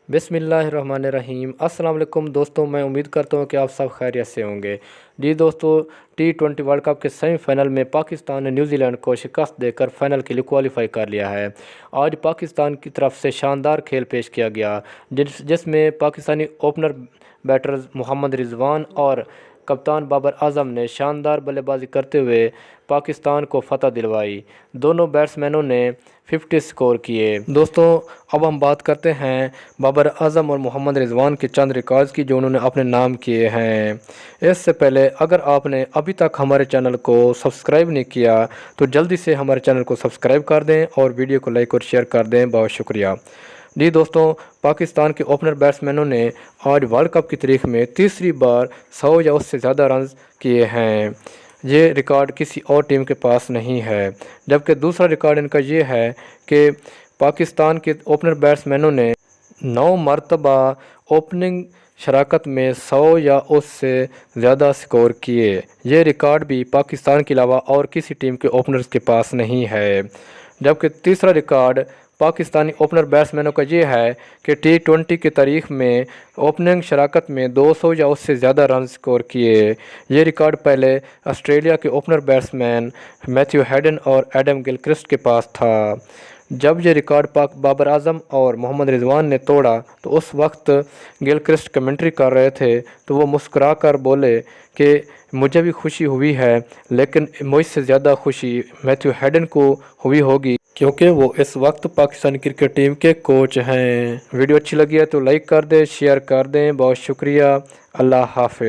बिस्मिल्लाहिर्रहमानिर्रहीम। अस्सलाम वालेकुम दोस्तों, मैं उम्मीद करता हूँ कि आप सब खैरियत से होंगे। जी दोस्तों, T20 वर्ल्ड कप के सेमीफाइनल में पाकिस्तान ने न्यूजीलैंड को शिकस्त देकर फाइनल के लिए क्वालिफाई कर लिया है। आज पाकिस्तान की तरफ से शानदार खेल पेश किया गया, जिसमें पाकिस्तानी ओपनर बैटर मोहम्मद रिजवान और कप्तान बाबर आजम ने शानदार बल्लेबाजी करते हुए पाकिस्तान को फतह दिलवाई। दोनों बैट्समैनों ने 50 स्कोर किए। दोस्तों, अब हम बात करते हैं बाबर आजम और मोहम्मद रिजवान के चंद रिकॉर्ड्स की जो उन्होंने अपने नाम किए हैं। इससे पहले अगर आपने अभी तक हमारे चैनल को सब्सक्राइब नहीं किया तो जल्दी से हमारे चैनल को सब्सक्राइब कर दें और वीडियो को लाइक और शेयर कर दें। बहुत शुक्रिया। जी दोस्तों, पाकिस्तान के ओपनर बैट्समैनों ने आज वर्ल्ड कप की तारीख में तीसरी बार 100 या उससे ज़्यादा रन किए हैं। ये रिकॉर्ड किसी और टीम के पास नहीं है। जबकि दूसरा रिकॉर्ड इनका ये है कि पाकिस्तान के ओपनर बैट्समैनों ने 9 मरतबा ओपनिंग शराकत में 100 या उससे ज़्यादा स्कोर किए। ये रिकॉर्ड भी पाकिस्तान के अलावा और किसी टीम के ओपनर्स के पास नहीं है। जबकि तीसरा रिकॉर्ड पाकिस्तानी ओपनर बैट्समैनों का ये है कि T20 की तारीख में ओपनिंग शराकत में 200 या उससे ज़्यादा रन स्कोर किए। ये रिकॉर्ड पहले ऑस्ट्रेलिया के ओपनर बैट्समैन मैथ्यू हेडन और एडम गिलक्रिस्ट के पास था। जब ये रिकॉर्ड बाबर आजम और मोहम्मद रिजवान ने तोड़ा तो उस वक्त गिलक्रिस्ट कमेंट्री कर रहे थे तो वो मुस्कुरा कर बोले कि मुझे भी खुशी हुई है, लेकिन मुझसे ज़्यादा खुशी मैथ्यू हेडन को हुई होगी क्योंकि वो इस वक्त पाकिस्तान क्रिकेट टीम के कोच हैं। वीडियो अच्छी लगी है तो लाइक कर दें, शेयर कर दें। बहुत शुक्रिया। अल्लाह हाफ़िज़।